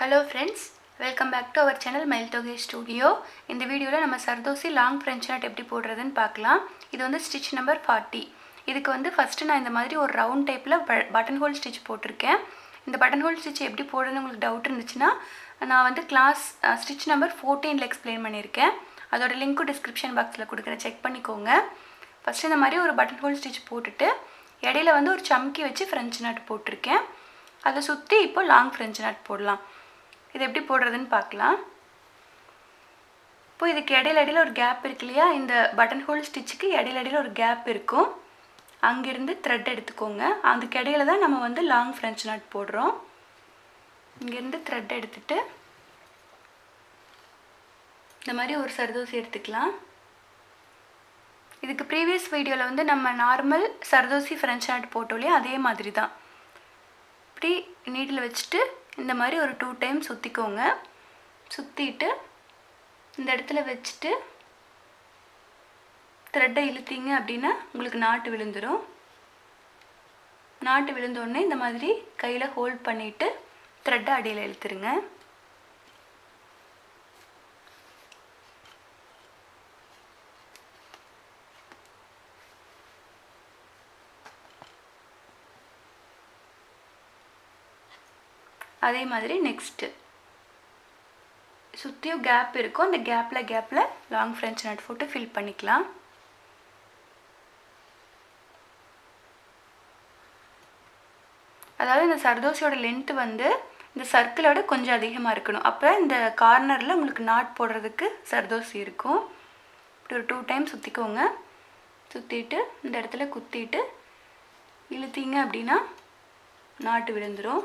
Hello friends, welcome back to our channel Mailtoge Studio. இந்த வீடியோல நம்ம சர்தோசி லாங் ஃப்ரெஞ்ச் நாட் எப்படி போடுறதுன்னு பார்க்கலாம். இது வந்து ஸ்டிட்ச் நம்பர் 40. இதுக்கு வந்து ஃபர்ஸ்ட் நான் இந்த மாதிரி ஒரு ரவுண்ட் டைப்ல பட்டன் ஹோல் ஸ்டிட்ச் போட்டுருக்கேன். இந்த பட்டன் ஹோல் ஸ்டிட்ச் எப்படி போடுறதுன்னு உங்களுக்கு டவுட் இருந்துச்சுன்னா நான் வந்து கிளாஸ் ஸ்டிட்ச் நம்பர் 14ல எக்ஸ்பிளைன் பண்ணியிருக்கேன். அதோட லிங்க் டிஸ்கிரிப்ஷன் பாக்ஸில் கொடுக்குறேன், செக் பண்ணிக்கோங்க. ஃபர்ஸ்ட் இந்த மாதிரி ஒரு பட்டன் ஹோல் ஸ்டிட்ச் போட்டுட்டு இடையில வந்து ஒரு சம்கி வச்சு ஃப்ரெஞ்ச் நாட் போட்டிருக்கேன். அதை சுற்றி இப்போ லாங் ஃப்ரெஞ்ச் நாட் போடலாம். இது எப்படி போடுறதுன்னு பார்க்கலாம். இப்போ இதுக்கு இடையில ஒரு கேப் இருக்கு இல்லையா, இந்த பட்டன் ஹோல் ஸ்டிச்சுக்கு இடையில ஒரு கேப் இருக்கும். அங்கிருந்து த்ரெட் எடுத்துக்கோங்க. அதுக்கு இடையில தான் நம்ம வந்து லாங் ஃப்ரெஞ்ச் நாட் போடுறோம். இங்கேருந்து த்ரெட் எடுத்துட்டு இந்த மாதிரி ஒரு சர்தோசி எடுத்துக்கலாம். இதுக்கு ப்ரீவியஸ் வீடியோவில் வந்து நம்ம நார்மல் சர்தோசி ஃப்ரெஞ்ச் நாட் போட்டோம் இல்லையா, அதே மாதிரி தான். இப்படி நீடில் வச்சுட்டு இந்த மாதிரி ஒரு 2 டைம் சுற்றிக்கோங்க. சுற்றிட்டு இந்த இடத்துல வச்சுட்டு த்ரெட்டை இழுத்தீங்க அப்படின்னா உங்களுக்கு நாட்டு விழுந்துடும். நாட்டு விழுந்தோடனே இந்த மாதிரி கையில் ஹோல்ட் பண்ணிவிட்டு த்ரெட்டை அடியில் இழுத்துருங்க. அதே மாதிரி நெக்ஸ்ட்டு சுற்றியும் கேப் இருக்கும். அந்த கேப்பில் லாங் ஃப்ரெஞ்ச் நாட் போட்டு ஃபில் பண்ணிக்கலாம். அதாவது இந்த சர்தோசியோட லென்த்து வந்து இந்த சர்க்கிளோட கொஞ்சம் அதிகமாக இருக்கணும். அப்போ இந்த கார்னரில் உங்களுக்கு நாட் போடுறதுக்கு சர்தோசி இருக்கும். இப்படி ஒரு 2 டைம் சுற்றிக்கோங்க. சுற்றிட்டு இந்த இடத்துல குத்திட்டு இழுத்தீங்க அப்படின்னா நாட்டு விழுந்துடும்.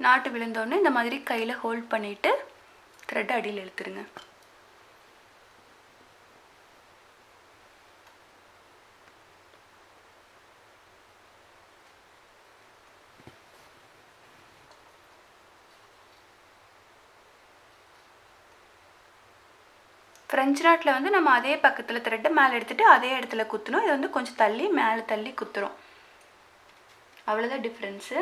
நாட்டு விழுந்தோடனே இந்த மாதிரி கையில் ஹோல்ட் பண்ணிவிட்டு த்ரெட் அடியில் இழுத்துருங்க. ஃப்ரெஞ்ச் நாட்டில் வந்து நம்ம அதே பக்கத்தில் த்ரெட்டை மேலே எடுத்துகிட்டு அதே இடத்துல குத்தணும். இது வந்து கொஞ்சம் தள்ளி மேலே தள்ளி குத்துறோம். அவ்வளோதான் டிஃப்ரென்ஸு.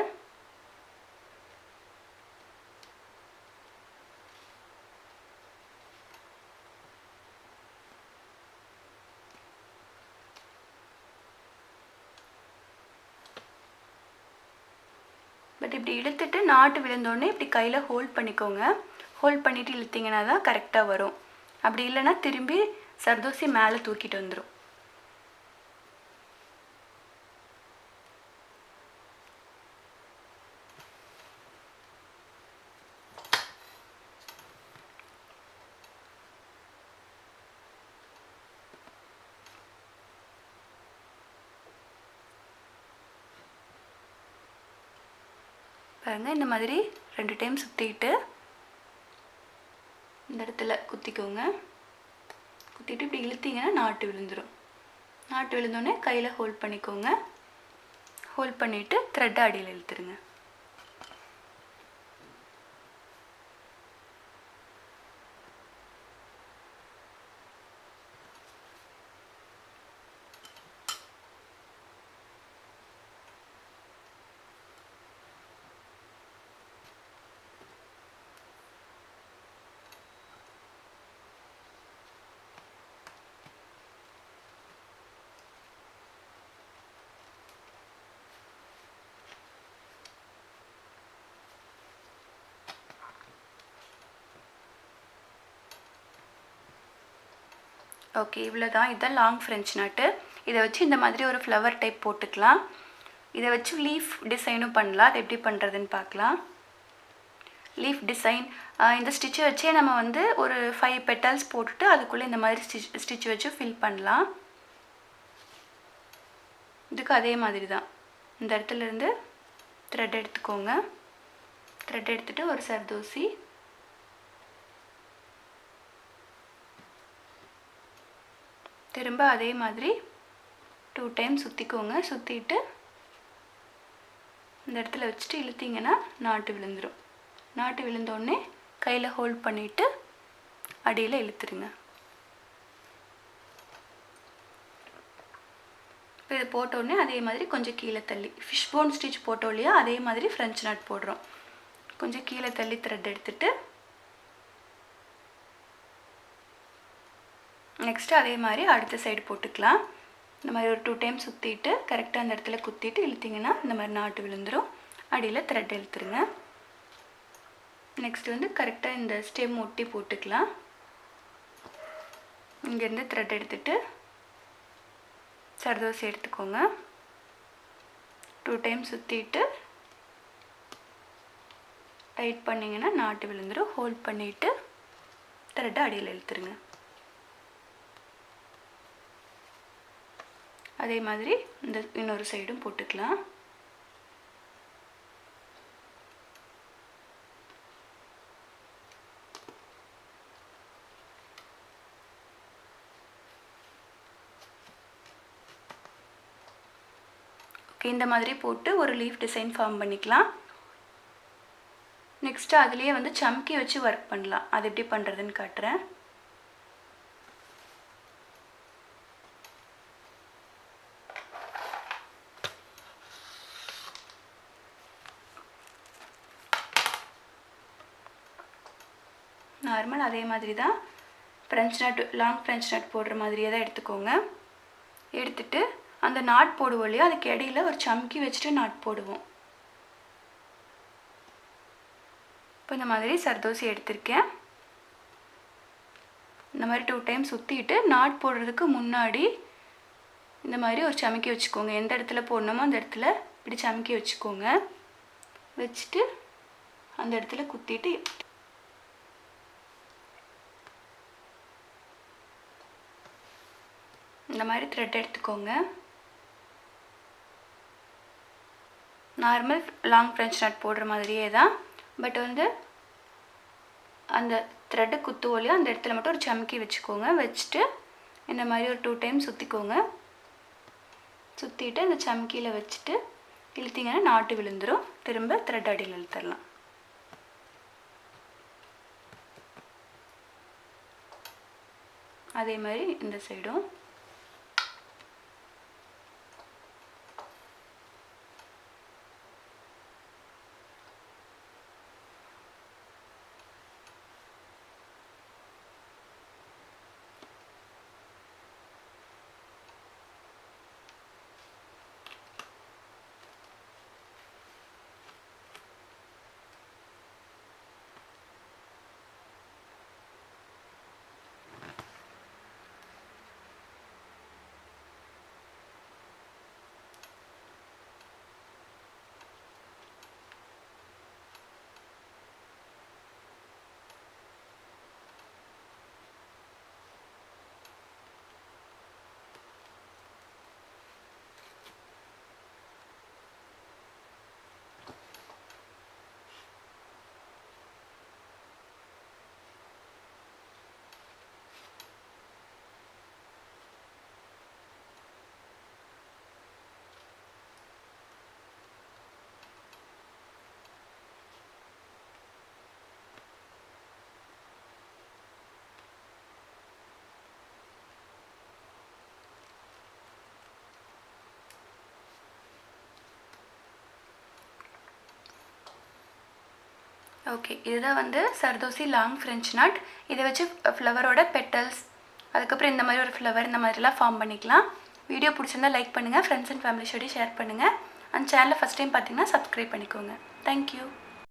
பட் இப்படி இழுத்துட்டு நாட்டு விழுந்தோடனே இப்படி கையில் ஹோல்ட் பண்ணிக்கோங்க. ஹோல்ட் பண்ணிவிட்டு இழுத்திங்கன்னா தான் கரெக்டாக வரும். அப்படி இல்லைன்னா திரும்பி சர்தோசி மேலே தூக்கிட்டு வந்துடும். பாருங்கள், இந்த மாதிரி 2 டைம் சுற்றிட்டு இந்த இடத்துல குத்திக்கோங்க. குத்திட்டு இப்படி இழுத்தீங்கன்னா நாட்டு விழுந்துடும். நாட்டு விழுந்தோடனே கையில் ஹோல்ட் பண்ணிக்கோங்க. ஹோல்ட் பண்ணிவிட்டு த்ரெட்டை அடியில் இழுத்துருங்க. ஓகே, இவ்வளோதான். இதுதான் லாங் ஃப்ரெஞ்ச் நாட்டு. இதை வச்சு இந்த மாதிரி ஒரு ஃப்ளவர் டைப் போட்டுக்கலாம். இதை வச்சு லீஃப் டிசைனும் பண்ணலாம். அது எப்படி பண்ணுறதுன்னு பார்க்கலாம். லீஃப் டிசைன் இந்த ஸ்டிச்சை வச்சே நம்ம வந்து ஒரு 5 பெட்டல்ஸ் போட்டுட்டு அதுக்குள்ளே இந்த மாதிரி ஸ்டிச் வச்சு ஃபில் பண்ணலாம். இதுக்கு அதே மாதிரி தான். இந்த இடத்துலேருந்து த்ரெட் எடுத்துக்கோங்க. த்ரெட் எடுத்துகிட்டு ஒரு சர்தோசி, திரும்ப அதே மாதிரி 2 டைம் சுற்றிக்கோங்க. சுற்றிட்டு இந்த இடத்துல வச்சுட்டு இழுத்தீங்கன்னா நாட்டு விழுந்துடும். நாட்டு விழுந்தோடனே கையில் ஹோல்ட் பண்ணிவிட்டு அடியில் இழுத்துருங்க. இப்போ இது போட்டோடனே அதே மாதிரி கொஞ்சம் கீழே தள்ளி ஃபிஷ் போன் ஸ்டிச் போட்டோம் இல்லையா, அதே மாதிரி ஃப்ரெஞ்ச் நாட் போடுறோம். கொஞ்சம் கீழே தள்ளி த்ரெட் எடுத்துட்டு நெக்ஸ்ட்டு அதே மாதிரி அடுத்த சைடு போட்டுக்கலாம். இந்த மாதிரி ஒரு 2 டைம் சுற்றிட்டு கரெக்டாக அந்த இடத்துல குத்திட்டு இழுத்திங்கன்னா இந்த மாதிரி நாட்டு விழுந்துடும். அடியில் த்ரெட் இழுத்துருங்க. நெக்ஸ்ட் வந்து கரெக்டாக இந்த ஸ்டெம் ஒட்டி போட்டுக்கலாம். இங்கேருந்து த்ரெட் எடுத்துட்டு சர்தோசி எடுத்துக்கோங்க. 2 டைம் சுற்றிட்டு டைட் பண்ணிங்கன்னா நாட்டு விழுந்துடும். ஹோல்ட் பண்ணிவிட்டு த்ரெட்டை அடியில் இழுத்துருங்க. அதே மாதிரி இந்த இன்னொரு சைடும் போட்டுக்கலாம். ஓகே, இந்த மாதிரி போட்டு ஒரு லீஃப் டிசைன் ஃபார்ம் பண்ணிக்கலாம். நெக்ஸ்ட்டு அதுலேயே வந்து சம்கி வச்சு ஒர்க் பண்ணலாம். அது எப்படி பண்ணுறதுன்னு காட்டுறேன். நார்மல் அதே மாதிரி தான் French not, long French not போடுற மாதிரியே தான் எடுத்துக்கோங்க. எடுத்துட்டு அந்த நாட் போடுவோம் இல்லையா, அதுக்கு இடையில ஒரு சம்கி வச்சுட்டு நாட் போடுவோம். இப்போ இந்த மாதிரி சர்தோசி எடுத்திருக்கேன். இந்த மாதிரி 2 டைம் சுற்றிட்டு நாட் போடுறதுக்கு முன்னாடி இந்த மாதிரி ஒரு சமக்கி வச்சுக்கோங்க. எந்த இடத்துல போடணுமோ அந்த இடத்துல இப்படி சமக்கி வச்சுக்கோங்க. வச்சுட்டு அந்த இடத்துல குத்திட்டு இந்த மாதிரி த்ரெட் எடுத்துக்கோங்க. நார்மல் லாங் ஃப்ரெஞ்ச் நாட் போடுற மாதிரியே தான், பட் வந்து அந்த த்ரெட்டு குத்துவோலையோ அந்த இடத்துல மட்டும் ஒரு சமக்கி வச்சுக்கோங்க. வச்சுட்டு இந்த மாதிரி ஒரு 2 டைம் சுற்றிக்கோங்க. சுற்றிட்டு இந்த சமக்கியில் வச்சுட்டு இழுத்திங்கன்னா நாட்டு விழுந்துடும். திரும்ப த்ரெட் அடியில் இழுத்துடலாம். அதே மாதிரி இந்த சைடும் ஓகே. இதுதான் வந்து சர்தோசி லாங் ஃப்ரெஞ்ச் நாட். இதை வச்சு ஃப்ளவரோட பெட்டல்ஸ், அதுக்கப்புறம் இந்த மாதிரி ஒரு ஃப்ளவர், இந்த மாதிரிலாம் ஃபார்ம் பண்ணிக்கலாம். வீடியோ பிடிச்சிருந்தா லைக் பண்ணுங்கள், ஃப்ரெண்ட்ஸ் அண்ட் ஃபேமிலிஸோடய ஷேர் பண்ணுங்கள். அந்த சேனலை ஃபஸ்ட் டைம் பார்த்தீங்கன்னா சப்ஸ்கிரைப் பண்ணிக்கோங்க. தேங்க்யூ.